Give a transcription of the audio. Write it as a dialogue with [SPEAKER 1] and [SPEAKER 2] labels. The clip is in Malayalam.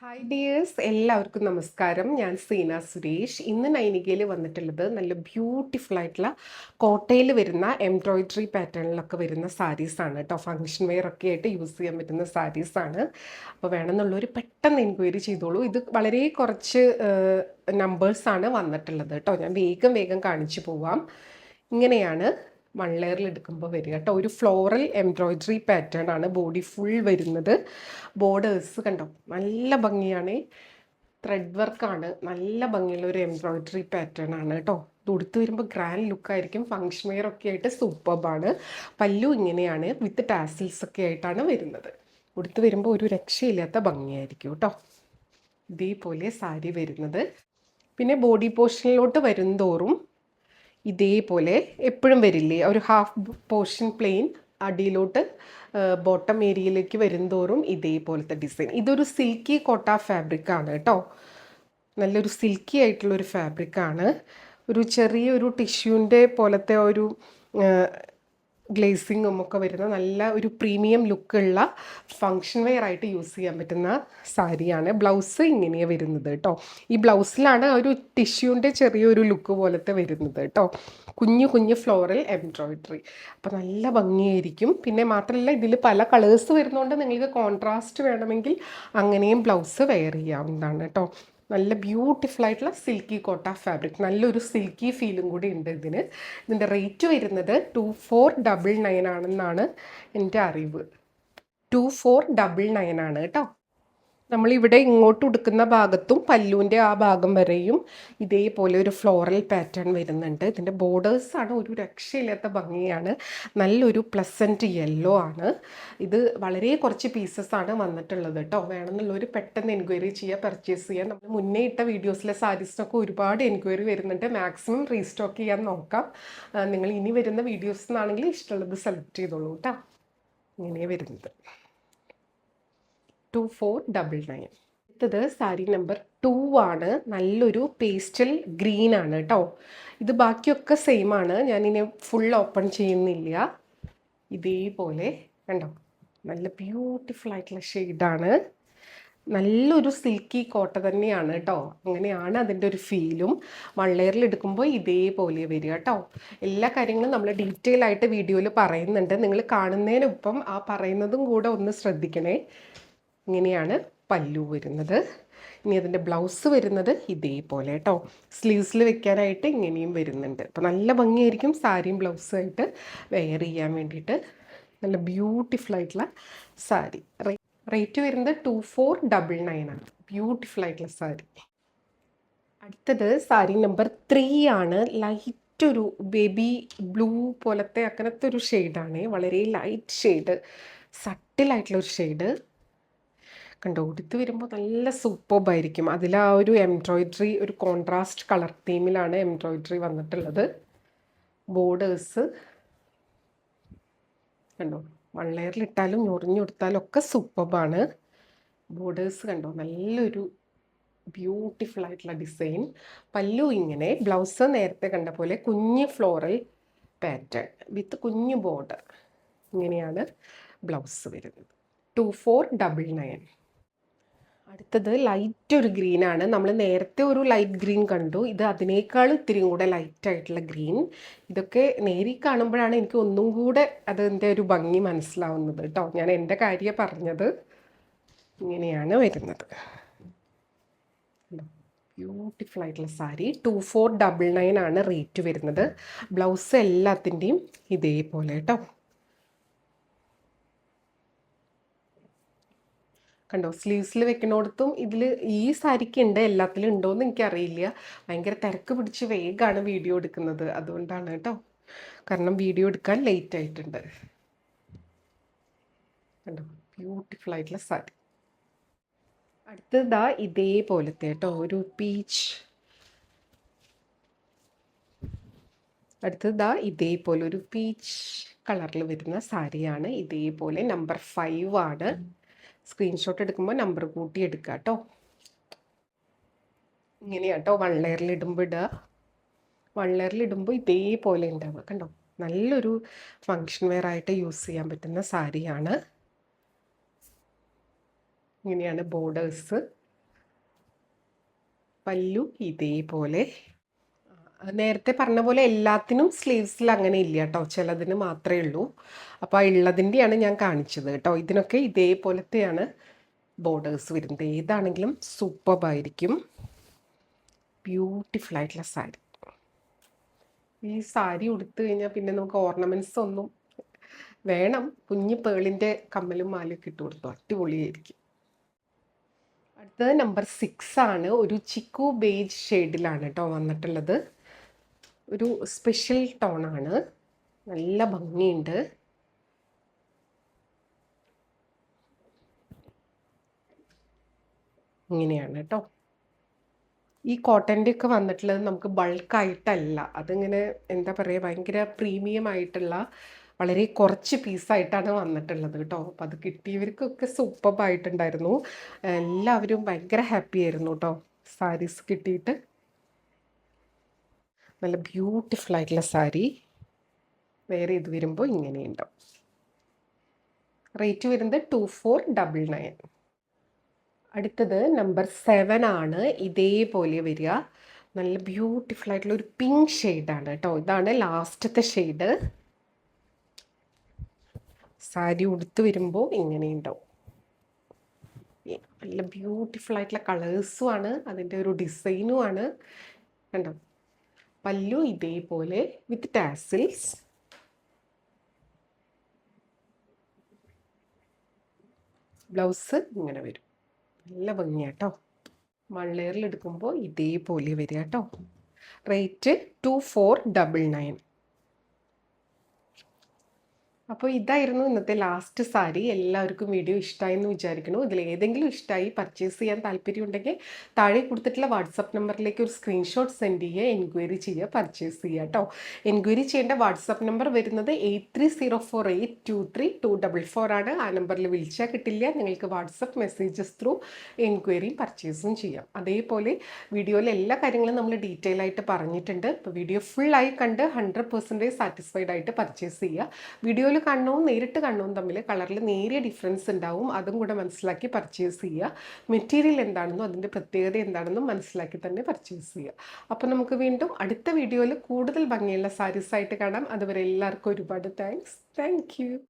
[SPEAKER 1] ഹായ് ഡിയേഴ്സ്, എല്ലാവർക്കും നമസ്കാരം. ഞാൻ സീന സുരേഷ്. ഇന്ന് നൈനികയിൽ വന്നിട്ടുള്ളത് നല്ല ബ്യൂട്ടിഫുൾ ആയിട്ടുള്ള കോട്ടയിൽ വരുന്ന എംബ്രോയിഡറി പാറ്റേണിലൊക്കെ വരുന്ന സാരീസാണ് കേട്ടോ. ഫങ്ഷൻ വെയർ ഒക്കെ ആയിട്ട് യൂസ് ചെയ്യാൻ പറ്റുന്ന സാരീസാണ്. അപ്പോൾ വേണമെന്നുള്ളവർ പെട്ടെന്ന് എൻക്വയറി ചെയ്തോളൂ. ഇത് വളരെ കുറച്ച് നമ്പേഴ്സാണ് വന്നിട്ടുള്ളത് കേട്ടോ. ഞാൻ വേഗം വേഗം കാണിച്ചു പോവാം. ഇങ്ങനെയാണ് വൺ ലെയറിൽ എടുക്കുമ്പോൾ വരിക കേട്ടോ. ഒരു ഫ്ലോറൽ എംബ്രോയിഡറി പാറ്റേൺ ആണ് ബോഡി ഫുൾ വരുന്നത്. ബോർഡേഴ്സ് കണ്ടോ, നല്ല ഭംഗിയാണ്. ത്രെഡ് വർക്കാണ്, നല്ല ഭംഗിയുള്ള ഒരു എംബ്രോയിഡറി പാറ്റേൺ ആണ് കേട്ടോ. ഇത് ഉടുത്ത് വരുമ്പോൾ ഗ്രാൻഡ് ലുക്കായിരിക്കും. ഫങ്ഷൻ വെയർ ഒക്കെ ആയിട്ട് സൂപ്പർബാണ്. പല്ലു ഇങ്ങനെയാണ്, വിത്ത് ടാസിൽസ് ഒക്കെ ആയിട്ടാണ് വരുന്നത്. ഉടുത്ത് വരുമ്പോൾ ഒരു രക്ഷയില്ലാത്ത ഭംഗിയായിരിക്കും കേട്ടോ. ഇതേപോലെ സാരി വരുന്നത്. പിന്നെ ബോഡി പോർഷനിലോട്ട് വരുംതോറും ഇതേപോലെ എപ്പോഴും വരില്ലേ, ഒരു ഹാഫ് പോർഷൻ പ്ലെയിൻ, അടിയിലോട്ട് ബോട്ടം ഏരിയയിലേക്ക് വരുംതോറും ഇതേപോലത്തെ ഡിസൈൻ. ഇതൊരു സിൽക്കി കോട്ട ഫാബ്രിക്കാണ് കേട്ടോ. നല്ലൊരു സിൽക്കി ആയിട്ടുള്ളൊരു ഫാബ്രിക്കാണ്. ഒരു ചെറിയൊരു ടിഷ്യൂൻ്റെ പോലത്തെ ഒരു ഗ്ലേസിങ്ങും ഒക്കെ വരുന്ന നല്ല ഒരു പ്രീമിയം ലുക്കുള്ള ഫങ്ഷൻ വെയർ ആയിട്ട് യൂസ് ചെയ്യാൻ പറ്റുന്ന സാരിയാണ്. ബ്ലൗസ് ഇങ്ങനെയാണ് വരുന്നത് കേട്ടോ. ഈ ബ്ലൗസിലാണ് ഒരു ടിഷ്യൂൻ്റെ ചെറിയൊരു ലുക്ക് പോലത്തെ വരുന്നത് കേട്ടോ. കുഞ്ഞു കുഞ്ഞു ഫ്ലോറൽ എംബ്രോയിഡറി. അപ്പോൾ നല്ല ഭംഗിയായിരിക്കും. പിന്നെ മാത്രമല്ല, ഇതിൽ പല കളേഴ്സ് വരുന്നതുകൊണ്ട് നിങ്ങൾക്ക് കോൺട്രാസ്റ്റ് വേണമെങ്കിൽ അങ്ങനെയും ബ്ലൗസ് വെയർ ചെയ്യാവുന്നതാണ് കേട്ടോ. നല്ല ബ്യൂട്ടിഫുൾ ആയിട്ടുള്ള സിൽക്കി കോട്ട ഫാബ്രിക്. നല്ലൊരു സിൽക്കി ഫീലും കൂടി ഉണ്ട് ഇതിന്. ഇതിൻ്റെ റേറ്റ് വരുന്നത് 2499 ആണെന്നാണ് എൻ്റെ അറിവ്. 2499 ആണ് കേട്ടോ. നമ്മളിവിടെ ഇങ്ങോട്ട് ഉടുക്കുന്ന ഭാഗത്തും പല്ലുവിൻ്റെ ആ ഭാഗം വരെയും ഇതേപോലെ ഒരു ഫ്ലോറൽ പാറ്റേൺ വരുന്നുണ്ട്. ഇതിൻ്റെ ബോർഡേഴ്സാണ് ഒരു രക്ഷയില്ലാത്ത ഭംഗിയാണ്. നല്ലൊരു പ്ലസൻറ്റ് യെല്ലോ ആണ്. ഇത് വളരെ കുറച്ച് പീസസ് ആണ് വന്നിട്ടുള്ളത് കേട്ടോ. വേണമെന്നുള്ളവർ പെട്ടെന്ന് എൻക്വയറി ചെയ്യുക, പർച്ചേസ് ചെയ്യുക. നമ്മൾ മുന്നേ ഇട്ട വീഡിയോസിലെ സാരീസിനൊക്കെ ഒരുപാട് എൻക്വയറി വരുന്നുണ്ട്. മാക്സിമം റീസ്റ്റോക്ക് ചെയ്യാൻ നോക്കാം. നിങ്ങൾ ഇനി വരുന്ന വീഡിയോസിനാണെങ്കിൽ ഇഷ്ടമുള്ളത് സെലക്ട് ചെയ്തോളൂ കേട്ടോ. ഇങ്ങനെയാണ് വരുന്നത്. 2499. അടുത്തത് സാരി നമ്പർ 2 ആണ്. നല്ലൊരു പേസ്റ്റൽ ഗ്രീൻ ആണ് കേട്ടോ. ഇത് ബാക്കിയൊക്കെ സെയിം ആണ്. ഞാനിനി ഫുൾ ഓപ്പൺ ചെയ്യുന്നില്ല. ഇതേപോലെ കണ്ടോ, നല്ല ബ്യൂട്ടിഫുൾ ആയിട്ടുള്ള ഷെയ്ഡാണ്. നല്ലൊരു സിൽക്കി കോട്ട തന്നെയാണ് കേട്ടോ. അങ്ങനെയാണ് അതിൻ്റെ ഒരു ഫീലും. വൺ ലെയറിൽ എടുക്കുമ്പോൾ ഇതേപോലെ വരിക കേട്ടോ. എല്ലാ കാര്യങ്ങളും നമ്മൾ ഡീറ്റെയിൽ ആയിട്ട് വീഡിയോയിൽ പറയുന്നുണ്ട്. നിങ്ങൾ കാണുന്നതിനൊപ്പം ആ പറയുന്നതും കൂടെ ഒന്ന് ശ്രദ്ധിക്കണേ. ഇങ്ങനെയാണ് പല്ലു വരുന്നത്. ഇനി അതിൻ്റെ ബ്ലൗസ് വരുന്നത് ഇതേപോലെ കേട്ടോ. സ്ലീവ്സിൽ വെക്കാനായിട്ട് ഇങ്ങനെയും വരുന്നുണ്ട്. അപ്പോൾ നല്ല ഭംഗിയായിരിക്കും സാരിയും ബ്ലൗസുമായിട്ട് വെയർ ചെയ്യാൻ വേണ്ടിയിട്ട്. നല്ല ബ്യൂട്ടിഫുൾ ആയിട്ടുള്ള സാരി. റേറ്റ് വരുന്നത് 2499 ആണ്. ബ്യൂട്ടിഫുൾ ആയിട്ടുള്ള സാരി. അടുത്തത് സാരി നമ്പർ 3 ആണ്. ലൈറ്റ് ഒരു ബേബി ബ്ലൂ പോലത്തെ അങ്ങനത്തെ ഒരു ഷെയ്ഡാണ്. വളരെ ലൈറ്റ് ഷെയ്ഡ്, സട്ടിലായിട്ടുള്ളൊരു ഷെയ്ഡ് കണ്ടോ. ഉടുത്ത് വരുമ്പോൾ നല്ല സൂപ്പർബായിരിക്കും. അതിൽ ആ ഒരു എംബ്രോയിഡറി, ഒരു കോൺട്രാസ്റ്റ് കളർ തീമിലാണ് എംബ്രോയിഡറി വന്നിട്ടുള്ളത്. ബോർഡേഴ്സ് കണ്ടോ, വൺ ലെയറിൽ ഇട്ടാലും ഞൊറിഞ്ഞെടുത്താലും ഒക്കെ സൂപ്പർബാണ്. ബോർഡേഴ്സ് കണ്ടോ, നല്ലൊരു ബ്യൂട്ടിഫുൾ ആയിട്ടുള്ള ഡിസൈൻ. പല്ലു ഇങ്ങനെ, ബ്ലൗസ് നേരത്തെ കണ്ട പോലെ കുഞ്ഞ് ഫ്ലോറൽ പാറ്റേൺ വിത്ത് കുഞ്ഞു ബോർഡർ. ഇങ്ങനെയാണ് ബ്ലൗസ് വരുന്നത്. 2499. അടുത്തത് ലൈറ്റ് ഒരു ഗ്രീനാണ്. നമ്മൾ നേരത്തെ ഒരു ലൈറ്റ് ഗ്രീൻ കണ്ടു. ഇത് അതിനേക്കാൾ ഇത്തിരിയും കൂടെ ലൈറ്റ് ആയിട്ടുള്ള ഗ്രീൻ. ഇതൊക്കെ നേരി കാണുമ്പോഴാണ് എനിക്ക് ഒന്നും കൂടെ അതിൻ്റെ ഒരു ഭംഗി മനസ്സിലാവുന്നത് കേട്ടോ. ഞാൻ എൻ്റെ കാര്യം പറഞ്ഞത്. ഇങ്ങനെയാണ് വരുന്നത്. ബ്യൂട്ടിഫുൾ ആയിട്ടുള്ള സാരി. 2499 ആണ് റേറ്റ് വരുന്നത്. ബ്ലൗസ് എല്ലാത്തിൻ്റെയും ഇതേപോലെ കേട്ടോ. കണ്ടോ, സ്ലീവ്സിൽ വെക്കണോടത്തും ഇതിൽ ഈ സാരിക്ക് ഉണ്ട്, എല്ലാത്തിലും ഉണ്ടോയെന്ന് എനിക്കറിയില്ല. ഭയങ്കര തിരക്ക് പിടിച്ച് വേഗമാണ് വീഡിയോ എടുക്കുന്നത്, അതുകൊണ്ടാണ് കേട്ടോ. കാരണം വീഡിയോ എടുക്കാൻ ലേറ്റ് ആയിട്ടുണ്ട്. കണ്ടോ, ബ്യൂട്ടിഫുൾ ആയിട്ടുള്ള സാരി. അടുത്തതാ ഇതേപോലത്തെ കേട്ടോ, ഒരു പീച്ച്. അടുത്തതാ ഇതേപോലെ ഒരു പീച്ച് കളറിൽ വരുന്ന സാരിയാണ്. ഇതേപോലെ നമ്പർ 5 ആണ്. സ്ക്രീൻഷോട്ട് എടുക്കുമ്പോൾ നമ്പർ കൂട്ടി എടുക്കുക കേട്ടോ. ഇങ്ങനെയാട്ടോ വൺ ലെയറിൽ ഇടുമ്പോൾ ഇടുക. വൺ ലെയറിൽ ഇടുമ്പോൾ ഇതേപോലെ ഉണ്ടാവുക കണ്ടോ. നല്ലൊരു ഫങ്ഷൻ വെയർ ആയിട്ട് യൂസ് ചെയ്യാൻ പറ്റുന്ന സാരിയാണ്. ഇങ്ങനെയാണ് ബോർഡേഴ്സ്. പല്ലു ഇതേപോലെ. നേരത്തെ പറഞ്ഞ പോലെ എല്ലാത്തിനും സ്ലീവ്സിൽ അങ്ങനെ ഇല്ല കേട്ടോ, ചിലതിന് മാത്രമേ ഉള്ളൂ. അപ്പോൾ ആ ഉള്ളതിൻ്റെയാണ് ഞാൻ കാണിച്ചത് കേട്ടോ. ഇതിനൊക്കെ ഇതേപോലത്തെയാണ് ബോർഡേഴ്സ് വരുന്നത്. ഏതാണെങ്കിലും സൂപ്പർബായിരിക്കും. ബ്യൂട്ടിഫുൾ ആയിട്ടുള്ള സാരി. ഈ സാരി ഉടുത്തു കഴിഞ്ഞാൽ പിന്നെ നമുക്ക് ഓർണമെൻറ്റ്സ് ഒന്നും വേണം. കുഞ്ഞ് പേളിൻ്റെ കമ്മലും മാലയൊക്കെ ഇട്ട് കൊടുത്തു, അടിപൊളിയായിരിക്കും. അടുത്തത് നമ്പർ 6 ആണ്. ഒരു ചിക്കു ബേജ് ഷെയ്ഡിലാണ് കേട്ടോ വന്നിട്ടുള്ളത്. ഒരു സ്പെഷ്യൽ ടോണാണ്, നല്ല ഭംഗിയുണ്ട്. ഇങ്ങനെയാണ് കേട്ടോ. ഈ കോട്ടൻ്റെ ഒക്കെ വന്നിട്ടുള്ളത് നമുക്ക് ബൾക്കായിട്ടല്ല, അതിങ്ങനെ എന്താ പറയുക, ഭയങ്കര പ്രീമിയം ആയിട്ടുള്ള വളരെ കുറച്ച് പീസായിട്ടാണ് വന്നിട്ടുള്ളത് കേട്ടോ. അപ്പോൾ അത് കിട്ടിയവർക്കൊക്കെ സൂപ്പർബായിട്ടുണ്ടായിരുന്നു. എല്ലാവരും ഭയങ്കര ഹാപ്പി ആയിരുന്നു കേട്ടോ സാരീസ് കിട്ടിയിട്ട്. നല്ല ബ്യൂട്ടിഫുൾ ആയിട്ടുള്ള സാരി. വേറെ ഇത് വരുമ്പോൾ ഇങ്ങനെയുണ്ടാവും. റേറ്റ് വരുന്നത് 2499. അടുത്തത് നമ്പർ 7 ആണ്. ഇതേപോലെ വരിക. നല്ല ബ്യൂട്ടിഫുൾ ആയിട്ടുള്ള ഒരു പിങ്ക് ഷെയ്ഡാണ് കേട്ടോ. ഇതാണ് ലാസ്റ്റത്തെ ഷെയ്ഡ്. സാരി ഉടുത്ത് വരുമ്പോൾ ഇങ്ങനെ ഉണ്ടാവും. നല്ല ബ്യൂട്ടിഫുൾ ആയിട്ടുള്ള കളേഴ്സും ആണ്, അതിൻ്റെ ഒരു ഡിസൈനും ആണ് കണ്ടോ. പല്ലു ഇതേപോലെ വിത്ത് ടാസിൽസ്. ബ്ലൗസ് ഇങ്ങനെ വരും. നല്ല ഭംഗിയാട്ടോ. 1 ലെയറിൽ എടുക്കുമ്പോൾ ഇതേപോലെ വരിക കേട്ടോ. റേറ്റ് 2499. അപ്പോൾ ഇതായിരുന്നു ഇന്നത്തെ ലാസ്റ്റ് സാരി. എല്ലാവർക്കും വീഡിയോ ഇഷ്ടമായി എന്ന് വിചാരിക്കുന്നു. ഇതിൽ ഏതെങ്കിലും ഇഷ്ടമായി പർച്ചേസ് ചെയ്യാൻ താല്പര്യമുണ്ടെങ്കിൽ താഴെ കൊടുത്തിട്ടുള്ള വാട്സപ്പ് നമ്പറിലേക്ക് ഒരു സ്ക്രീൻഷോട്ട് സെൻഡ് ചെയ്യുക, എൻക്വയറി ചെയ്യുക, പർച്ചേസ് ചെയ്യുക കേട്ടോ. എൻക്വയറി ചെയ്യേണ്ട വാട്സപ്പ് നമ്പർ വരുന്നത് 8304823244 ആണ്. ആ നമ്പറിൽ വിളിച്ചാൽ കിട്ടില്ല. നിങ്ങൾക്ക് വാട്സപ്പ് മെസ്സേജസ് ത്രൂ എൻക്വയറിയും പർച്ചേസും ചെയ്യാം. അതേപോലെ വീഡിയോയിലെ എല്ലാ കാര്യങ്ങളും നമ്മൾ ഡീറ്റെയിൽ ആയിട്ട് പറഞ്ഞിട്ടുണ്ട്. ഇപ്പോൾ വീഡിയോ ഫുള്ളായി കണ്ട് 100% സാറ്റിസ്ഫൈഡ് ആയിട്ട് പർച്ചേസ് ചെയ്യുക. വീഡിയോയിൽ കണ്ണവും നേരിട്ട് കണ്ണവും തമ്മിൽ കളറിൽ നേരിയ ഡിഫറൻസ് ഉണ്ടാവും. അതും കൂടെ മനസ്സിലാക്കി പർച്ചേസ് ചെയ്യുക. മെറ്റീരിയൽ എന്താണെന്നും അതിൻ്റെ പ്രത്യേകത എന്താണെന്നും മനസ്സിലാക്കി തന്നെ പർച്ചേസ് ചെയ്യുക. അപ്പോൾ നമുക്ക് വീണ്ടും അടുത്ത വീഡിയോയിൽ കൂടുതൽ ഭംഗിയുള്ള സാരീസായിട്ട് കാണാം. അതുവരെ എല്ലാവർക്കും ഒരുപാട് താങ്ക്സ്. Thank you.